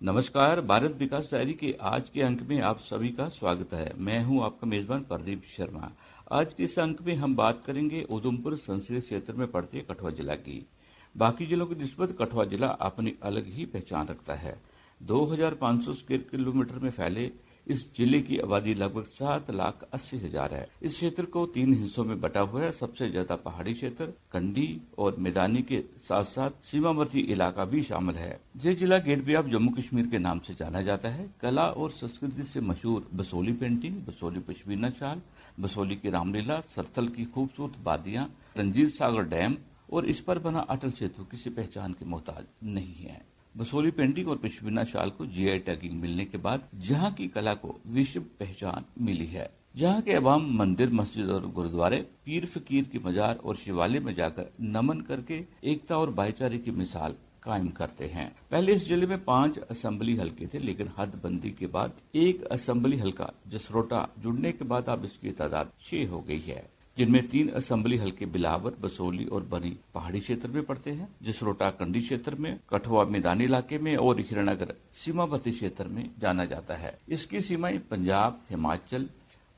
नमस्कार। भारत विकास डायरी के आज के अंक में आप सभी का स्वागत है। मैं हूं आपका मेजबान प्रदीप शर्मा। आज के इस अंक में हम बात करेंगे उधमपुर संसदीय क्षेत्र में पड़ते कठुआ जिला की। बाकी जिलों की निस्बत कठुआ जिला अपनी अलग ही पहचान रखता है। 2500 स्क्वायर किलोमीटर में फैले इस जिले की आबादी लगभग 7,80,000 है। इस क्षेत्र को 3 हिस्सों में बटा हुआ है। सबसे ज्यादा पहाड़ी क्षेत्र, कंडी और मैदानी के साथ साथ सीमावर्ती इलाका भी शामिल है। ये जिला गेटवे ऑफ जम्मू कश्मीर के नाम से जाना जाता है। कला और संस्कृति से मशहूर बसोली पेंटिंग, बसोली पश्मीना शाल, बसोली की रामलीला, सरथल की खूबसूरत वादियां, रंजीत सागर डैम और इस पर बना अटल सेतु किसी पहचान के मोहताज नहीं है। बसोली पेंटिंग और पश्मीना शाल को जीआई टैगिंग मिलने के बाद जहां की कला को विश्व पहचान मिली है। जहां के अवाम मंदिर, मस्जिद और गुरुद्वारे, पीर फकीर की मजार और शिवालय में जाकर नमन करके एकता और भाईचारे की मिसाल कायम करते हैं। पहले इस जिले में 5 असेंबली हलके थे, लेकिन हदबंदी के बाद एक असेंबली हलका जसरोटा जुड़ने के बाद अब इसकी तादाद 6 हो गई है, जिनमें 3 असेंबली हलके बिलावर, बसोली और बनी पहाड़ी क्षेत्र में पड़ते हैं। जसरोटा कंडी क्षेत्र में, कठुआ मैदानी इलाके में और हीरानगर सीमावर्ती क्षेत्र में जाना जाता है। इसकी सीमाएं पंजाब, हिमाचल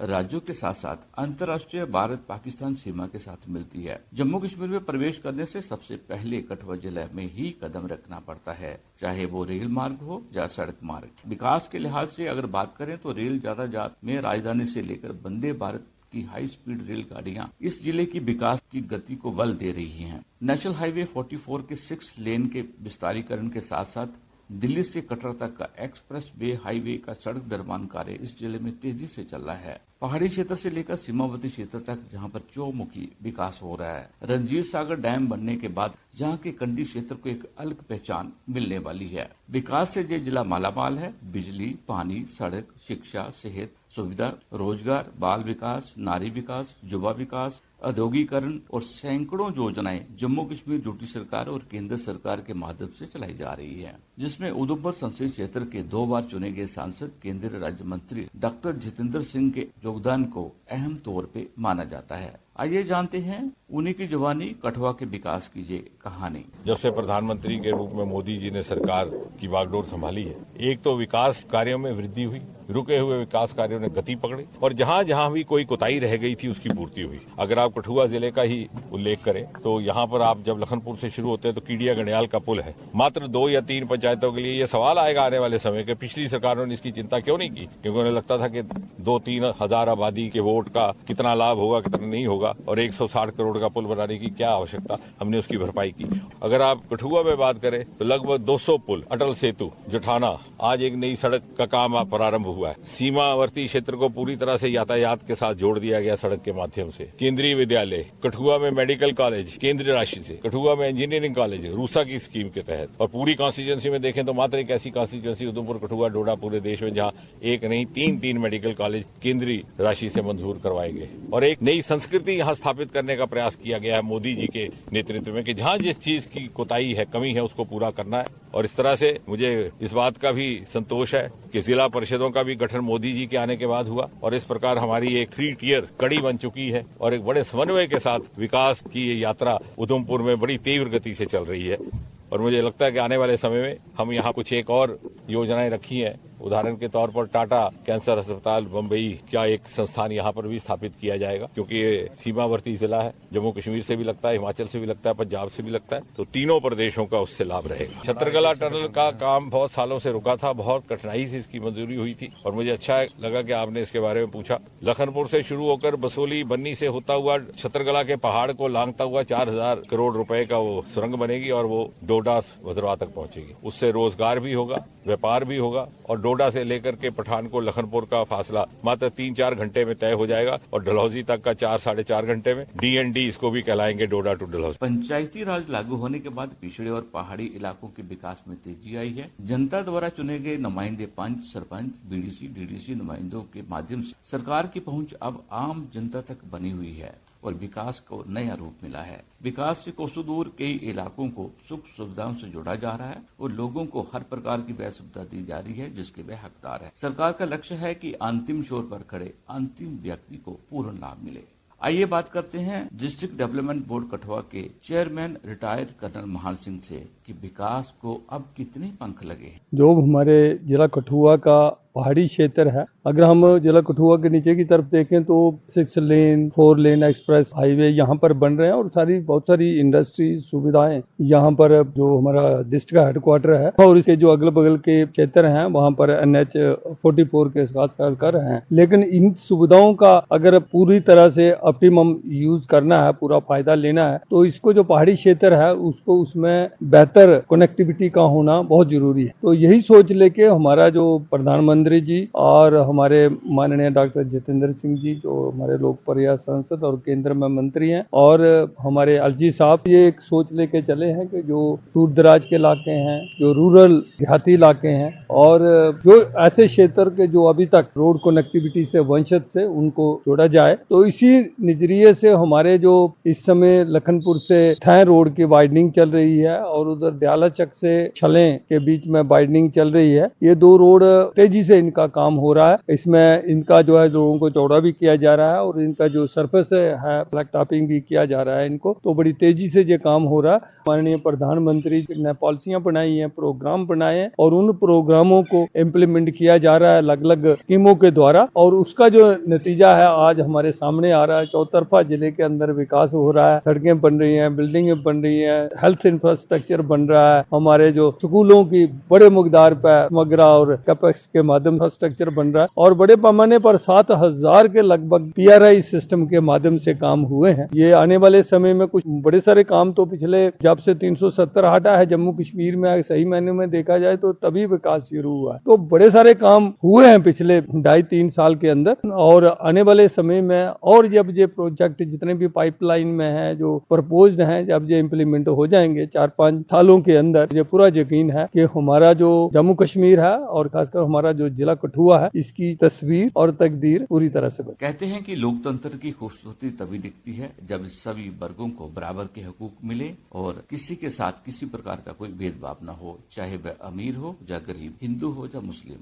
राज्यों के साथ साथ अंतर्राष्ट्रीय भारत पाकिस्तान सीमा के साथ मिलती है। जम्मू कश्मीर में प्रवेश करने से सबसे पहले कठुआ जिले में ही कदम रखना पड़ता है, चाहे वो रेल मार्ग हो या सड़क मार्ग। विकास के लिहाज से अगर बात करें तो रेल यातायात में राजधानी से लेकर वंदे भारत की हाई स्पीड रेलगाड़ियां इस जिले की विकास की गति को बल दे रही हैं। नेशनल हाईवे 44 के 6 लेन के विस्तारीकरण के साथ साथ दिल्ली से कटरा तक का एक्सप्रेस वे हाईवे का सड़क निर्माण कार्य इस जिले में तेजी से चल रहा है। पहाड़ी क्षेत्र से लेकर सीमावर्ती क्षेत्र तक जहां पर चौमुखी विकास हो रहा है। रंजीत सागर डैम बनने के बाद जहां के कंडी क्षेत्र को एक अलग पहचान मिलने वाली है। विकास से ये जिला मालामाल है। बिजली, पानी, सड़क, शिक्षा, सेहत सुविधा, रोजगार, बाल विकास, नारी विकास, युवा विकास, औद्योगिकरण और सैकड़ों योजनाएं जम्मू कश्मीर यूटी सरकार और केंद्र सरकार के माध्यम से चलाई जा रही है, जिसमें उधमपुर संसदीय क्षेत्र के 2 बार चुने गए सांसद केंद्रीय राज्य मंत्री डॉक्टर जितेंद्र सिंह के योगदान को अहम तौर पे माना जाता है। आइए जानते हैं उन्हीं की जुबानी कठुआ के विकास की ये कहानी। जब से प्रधानमंत्री के रूप में मोदी जी ने सरकार की बागडोर संभाली है, एक तो विकास कार्यों में वृद्धि हुई, रुके हुए विकास कार्यों ने गति पकड़ी और जहां जहां भी कोई कोताही रह गई थी उसकी पूर्ति हुई। अगर आप कठुआ जिले का ही उल्लेख करें तो यहाँ पर आप जब लखनपुर से शुरू होते हैं तो कीडिया गणियाल का पुल है। मात्र 2 या 3 पंचायतों के लिए ये सवाल आएगा आने वाले समय के, पिछली सरकारों ने इसकी चिंता क्यों नहीं की, क्योंकि उन्हें लगता था कि 2-3 हजार आबादी के वोट का कितना लाभ होगा, कितना नहीं होगा और 160 करोड़ का पुल बनाने की क्या आवश्यकता, हमने उसकी भरपाई की। अगर आप कठुआ में बात करें तो लगभग 200 पुल, अटल सेतु, जुठाना, आज एक नई सड़क का काम प्रारंभ हुआ है। सीमावर्ती क्षेत्र को पूरी तरह से यातायात के साथ जोड़ दिया गया सड़क के माध्यम से। केंद्रीय विद्यालय, कठुआ में मेडिकल कॉलेज केंद्रीय राशि से, कठुआ में इंजीनियरिंग कॉलेज रूसा की स्कीम के तहत और पूरी कॉन्स्टिट्यूंसी में देखें तो मात्र एक ऐसी कॉन्स्टिट्यूंसी उधमपुर, कठुआ, डोडा पूरे देश में जहां एक नहीं 3 मेडिकल कॉलेज केंद्रीय राशि से मंजूर करवाए गए और एक नई संस्कृति यहां स्थापित करने का प्रयास किया गया है मोदी जी के नेतृत्व में कि जहां जिस चीज की कोताही है, कमी है, उसको पूरा करना है। और इस तरह से मुझे इस बात का भी संतोष है कि जिला परिषदों का भी गठन मोदी जी के आने के बाद हुआ और इस प्रकार हमारी एक 3 टियर कड़ी बन चुकी है और एक बड़े समन्वय के साथ विकास की ये यात्रा उधमपुर में बड़ी तीव्र गति से चल रही है। और मुझे लगता है कि आने वाले समय में हम यहाँ कुछ एक और योजनाएं रखी हैं। उदाहरण के तौर पर टाटा कैंसर अस्पताल बम्बई का एक संस्थान यहाँ पर भी स्थापित किया जाएगा, क्योंकि ये सीमावर्ती जिला है, जम्मू कश्मीर से भी लगता है, हिमाचल से भी लगता है, पंजाब से भी लगता है, तो तीनों प्रदेशों का उससे लाभ रहेगा। छतरकला टनल का काम बहुत सालों से रुका था, बहुत कठिनाई से इसकी मंजूरी हुई थी और मुझे अच्छा लगा कि आपने इसके बारे में पूछा। लखनपुर से शुरू होकर बसोली, बन्नी से होता हुआ छतरकला के पहाड़ को लांघता हुआ 4000 करोड़ रुपए का वो सुरंग बनेगी और वो डोडा भद्रवा तक पहुंचेगी। उससे रोजगार भी होगा, व्यापार भी होगा और डोडा से लेकर के पठानकोट लखनपुर का फासला मात्र 3-4 घंटे में तय हो जाएगा और डलहौजी तक का 4-4.5 घंटे में। DND इसको भी कहलाएंगे, डोडा टू डलहौजी। पंचायती राज लागू होने के बाद पिछड़े और पहाड़ी इलाकों के विकास में तेजी आई है। जनता द्वारा चुने गए नुमाइंदे, पंच, सरपंच, BDC, DDC नुमाइंदों के माध्यम से सरकार की पहुंच अब आम जनता तक बनी हुई है और विकास को नया रूप मिला है। विकास से कोसों दूर कई इलाकों को सुख सुविधाओं से जोड़ा जा रहा है और लोगों को हर प्रकार की वह सुविधा दी जा रही है जिसके वे हकदार है। सरकार का लक्ष्य है कि अंतिम छोर पर खड़े अंतिम व्यक्ति को पूर्ण लाभ मिले। आइए बात करते हैं डिस्ट्रिक्ट डेवलपमेंट बोर्ड कठुआ के चेयरमैन रिटायर्ड कर्नल महान सिंह से कि विकास को अब कितने पंख लगे हैं। जो हमारे जिला कठुआ का पहाड़ी क्षेत्र है, अगर हम जिला कठुआ के नीचे की तरफ देखें तो 6 लेन 4 लेन एक्सप्रेस हाईवे यहाँ पर बन रहे हैं और बहुत सारी इंडस्ट्री सुविधाएं यहाँ पर, जो हमारा डिस्ट्रिक्ट का हेडक्वार्टर है और इसके जो अगल बगल के क्षेत्र हैं वहाँ पर NH 44 के साथ साथ कर रहे हैं। लेकिन इन सुविधाओं का अगर पूरी तरह से ऑप्टिमम यूज करना है, पूरा फायदा लेना है, तो इसको जो पहाड़ी क्षेत्र है उसको उसमें बेहतर कनेक्टिविटी का होना बहुत जरूरी है। तो यही सोच लेके हमारा जो प्रधानमंत्री जी और हमारे माननीय डॉक्टर जितेंद्र सिंह जी, जो हमारे लोकप्रिय सांसद और केंद्र में मंत्री हैं, और हमारे अलजी साहब, ये एक सोच लेके चले हैं कि जो दूर दराज के इलाके हैं, जो रूरल देहाती इलाके हैं और जो ऐसे क्षेत्र के जो अभी तक रोड कनेक्टिविटी से वंचित से उनको जोड़ा जाए। तो इसी नजरिए से हमारे जो इस समय लखनपुर से थै रोड की वाइडनिंग चल रही है और उधर दयाला चक से छलें के बीच में वाइडनिंग चल रही है। ये 2 रोड तेजी से इनका काम हो रहा है। इसमें इनका जो है लोगों को चौड़ा भी किया जा रहा है और इनका जो सरफेस है फ्लैग टॉपिंग भी किया जा रहा है इनको। तो बड़ी तेजी से ये काम हो रहा है। माननीय प्रधानमंत्री ने पॉलिसियां बनाई हैं, प्रोग्राम बनाए हैं और उन प्रोग्रामों को इम्प्लीमेंट किया जा रहा है अलग अलग स्कीमों के द्वारा, और उसका जो नतीजा है आज हमारे सामने आ रहा है। चौतरफा जिले के अंदर विकास हो रहा है, सड़कें बन रही हैं, बिल्डिंगें बन रही हैं, हेल्थ इंफ्रास्ट्रक्चर बन रहा है, हमारे जो स्कूलों की बड़े मकदार पर समग्र और कैपेक्स के माध्यम स्ट्रक्चर बन रहा है और बड़े पैमाने पर 7,000 के लगभग PRI सिस्टम के माध्यम से काम हुए हैं। ये आने वाले समय में कुछ बड़े सारे काम तो पिछले जब से 370 हटा है जम्मू कश्मीर में, सही मायने में देखा जाए तो तभी विकास शुरू हुआ है। तो बड़े सारे काम हुए हैं पिछले 2.5-3 साल के अंदर, और आने वाले समय में और जब ये प्रोजेक्ट जितने भी पाइपलाइन में है जो प्रपोज्ड हैं, जब ये इम्प्लीमेंट हो जाएंगे 4-5 सालों के अंदर, ये पूरा यकीन है कि हमारा जो जम्मू कश्मीर है और खासकर हमारा जो जिला कठुआ है, इसकी तस्वीर और तकदीर पूरी तरह से बदल। कहते हैं कि लोकतंत्र की खूबसूरती तभी दिखती है जब सभी वर्गों को बराबर के हकूक मिले और किसी के साथ किसी प्रकार का कोई भेदभाव न हो, चाहे वह अमीर हो या गरीब, हिंदू हो या मुस्लिम।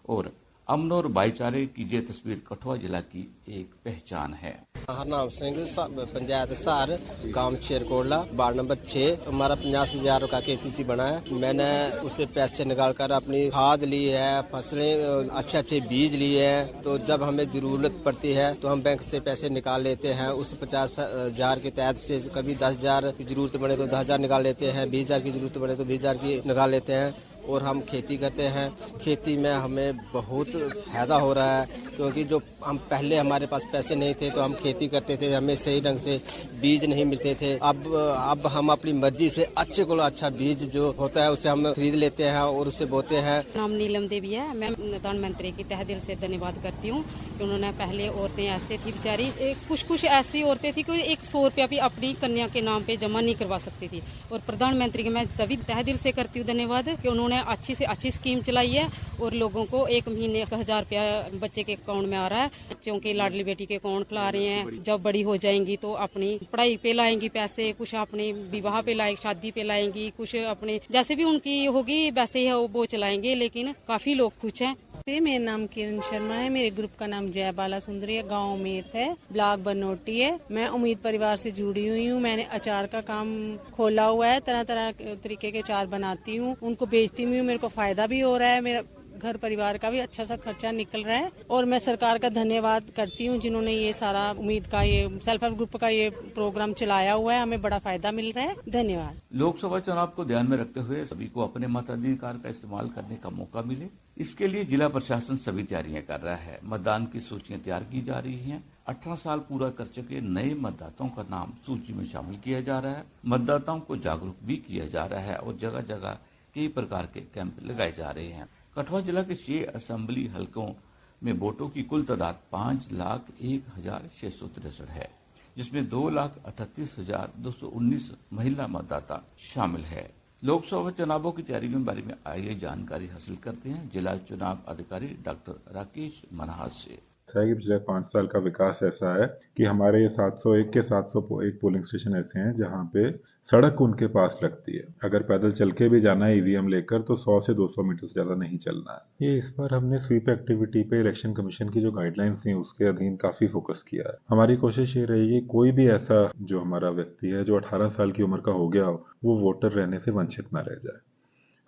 और अमन और भाईचारे की ये तस्वीर कठुआ जिला की एक पहचान है। हरनाम सिंह, पंचायत सार, गांव शेरकोटला, वार्ड नंबर 6। हमारा 50,000 का KCC बना है। मैंने उससे पैसे निकाल कर अपनी खाद ली है, फसलें अच्छे बीज लिए हैं। तो जब हमें जरूरत पड़ती है तो हम बैंक से पैसे निकाल लेते हैं। उस 50,000 के तहत से कभी 10,000 की जरूरत पड़े तो 10,000 निकाल लेते हैं, 20,000 की जरूरत पड़े तो 20,000 की निकाल लेते हैं। और हम खेती करते हैं। खेती में हमें बहुत फायदा हो रहा है, क्योंकि जो हम पहले हमारे पास पैसे नहीं थे तो हम खेती करते थे, हमें सही ढंग से बीज नहीं मिलते थे। अब हम अपनी मर्जी से अच्छे को अच्छा बीज जो होता है उसे हम खरीद लेते हैं और उसे बोते हैं। नाम नीलम देवी है। मैं प्रधानमंत्री की तहे दिल से धन्यवाद करती हूँ कि उन्होंने, पहले औरतें ऐसे थी बेचारी, कुछ ऐसी औरतें थी कोई 100 रुपया भी अपनी कन्या के नाम पे जमा नहीं करवा सकती थी, और प्रधानमंत्री की मैं तभी तहे दिल से करती हूँ धन्यवाद कि उन्होंने अच्छी से अच्छी स्कीम चलाई है और लोगों को 1 महीने का 1,000 रुपया बच्चे के अकाउंट में आ रहा है। बच्चों के लाडली बेटी के अकाउंट खुला रहे हैं। जब बड़ी हो जाएंगी तो अपनी पढ़ाई पे लाएंगी पैसे, कुछ अपने विवाह पे लाएंगी, शादी पे लाएंगी, कुछ अपने जैसे भी उनकी होगी वैसे ही वो चलाएंगे। लेकिन काफी लोग खुश हैं। मेरा नाम किरण शर्मा है। मेरे ग्रुप का नाम जय बाला सुंदरी है। गांव मेत है, ब्लॉक बनोटी है। मैं उम्मीद परिवार से जुड़ी हुई हूँ। मैंने अचार का काम खोला हुआ है, तरह तरह तरीके के अचार बनाती हूँ, उनको बेचती हूँ। मेरे को फायदा भी हो रहा है, मेरा घर परिवार का भी अच्छा सा खर्चा निकल रहा है। और मैं सरकार का धन्यवाद करती हूँ जिन्होंने ये सारा उम्मीद का, ये सेल्फ हेल्प ग्रुप का ये प्रोग्राम चलाया हुआ है। हमें बड़ा फायदा मिल रहा है। धन्यवाद। लोकसभा चुनाव को ध्यान में रखते हुए सभी को अपने मताधिकार का इस्तेमाल करने का मौका मिले, इसके लिए जिला प्रशासन सभी तैयारियां कर रहा है। मतदान की सूचियां तैयार की जा रही हैं। 18 साल पूरा कर चुके नए मतदाताओं का नाम सूची में शामिल किया जा रहा है। मतदाताओं को जागरूक भी किया जा रहा है और जगह जगह कई प्रकार के कैंप लगाए जा रहे हैं। कठुआ जिला के 6 असेंबली हलकों में वोटों की कुल तादाद 5,01,663 है, जिसमें 2,38,219 महिला मतदाता शामिल है। लोकसभा चुनावों की तैयारी के बारे में आइए जानकारी हासिल करते हैं जिला चुनाव अधिकारी डॉक्टर राकेश मनहास से। कि पिछले 5 साल का विकास ऐसा है कि हमारे 701 के 701 पोलिंग स्टेशन ऐसे हैं जहां पे सड़क उनके पास लगती है। अगर पैदल चल के भी जाना है ईवीएम लेकर तो 100 से 200 मीटर से ज्यादा नहीं चलना है। ये इस बार हमने स्वीप एक्टिविटी पे इलेक्शन कमीशन की जो गाइडलाइंस थी उसके अधीन काफी फोकस किया है। हमारी कोशिश ये रहेगी कोई भी ऐसा जो हमारा व्यक्ति है जो 18 साल की उम्र का हो गया हो वो वोटर रहने से वंचित ना रह जाए।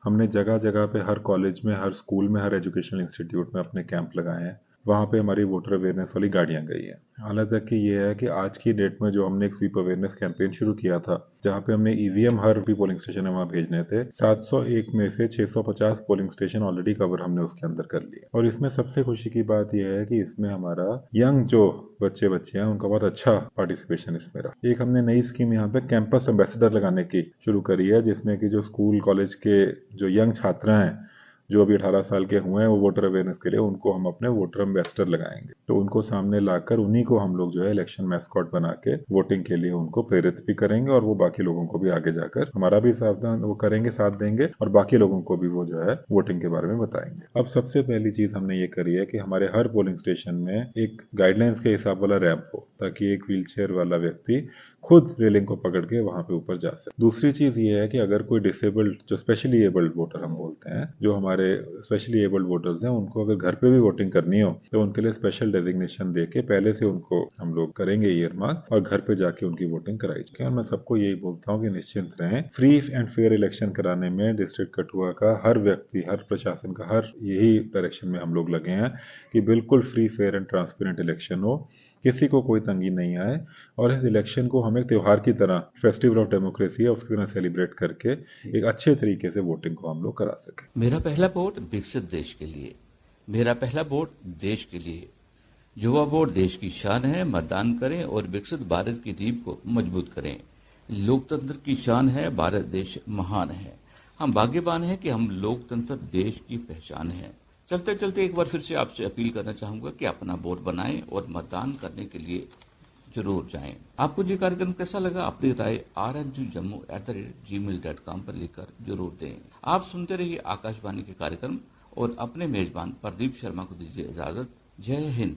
हमने जगह जगह पे हर कॉलेज में, हर स्कूल में, हर एजुकेशनल इंस्टीट्यूट में अपने कैंप लगाए हैं। वहाँ पे हमारी वोटर अवेयरनेस वाली गाड़ियां गई हैं। हालांकि ये है कि आज की डेट में जो हमने एक स्वीप अवेयरनेस कैंपेन शुरू किया था जहाँ पे हमने ईवीएम हर भी पोलिंग स्टेशन में वहाँ भेजने थे, 701 में से 650 पोलिंग स्टेशन ऑलरेडी कवर हमने उसके अंदर कर लिए। और इसमें सबसे खुशी की बात यह है कि इसमें हमारा यंग जो बच्चे हैं उनका बहुत अच्छा पार्टिसिपेशन इसमें रहा। एक हमने नई स्कीम यहाँ पे कैंपस एम्बेसडर लगाने की शुरू करी है जिसमें कि जो स्कूल कॉलेज के जो यंग छात्र हैं जो अभी 18 साल के हुए हैं वो वोटर अवेयरनेस के लिए उनको हम अपने वोटर एम्बेसडर लगाएंगे। तो उनको सामने लाकर उन्हीं को हम लोग जो है इलेक्शन मैस्कॉट बना के वोटिंग के लिए उनको प्रेरित भी करेंगे और वो बाकी लोगों को भी आगे जाकर हमारा भी सावधान वो करेंगे, साथ देंगे और बाकी लोगों को भी वो जो है वोटिंग के बारे में बताएंगे। अब सबसे पहली चीज हमने ये करी है कि हमारे हर पोलिंग स्टेशन में एक गाइडलाइंस के हिसाब वाला रैंप हो ताकि एक व्हीलचेयर वाला व्यक्ति खुद रेलिंग को पकड़ के वहां पे ऊपर जा सके। दूसरी चीज ये है कि अगर कोई डिसेबल्ड जो स्पेशली एबल्ड वोटर हम बोलते हैं, जो हमारे स्पेशली एबल्ड वोटर्स हैं, उनको अगर घर पे भी वोटिंग करनी हो तो उनके लिए स्पेशल डेजिग्नेशन देके पहले से उनको हम लोग करेंगे ईयरमार्क और घर पे जाके उनकी वोटिंग कराई जाएगी। और मैं सबको यही बोलता हूँ कि निश्चिंत रहें, फ्री एंड फेयर इलेक्शन कराने में डिस्ट्रिक्ट कठुआ का हर व्यक्ति, हर प्रशासन का हर यही डायरेक्शन में हम लोग लगे हैं कि बिल्कुल free, fair and transparent election हो, किसी को कोई तंगी नहीं आए और इस इलेक्शन को हम एक त्योहार की तरह, फेस्टिवल ऑफ डेमोक्रेसी है उसकी तरह सेलिब्रेट करके एक अच्छे तरीके से वोटिंग को हम लोग करा सकें। मेरा पहला वोट विकसित देश के लिए, मेरा पहला वोट देश के लिए। युवा वोट देश की शान है, मतदान करें और विकसित भारत की नींव को मजबूत करें। लोकतंत्र की शान है, भारत देश महान है। हम भाग्यवान हैं कि हम लोकतंत्र देश की पहचान है। चलते चलते एक बार फिर से आपसे अपील करना चाहूंगा कि अपना वोट बनाएं और मतदान करने के लिए जरूर जाएं। आपको ये कार्यक्रम कैसा लगा? अपनी राय rnjammu@gmail.com पर लिखकर जरूर दें। आप सुनते रहिए आकाशवाणी के कार्यक्रम और अपने मेजबान प्रदीप शर्मा को दीजिए इजाजत। जय हिंद।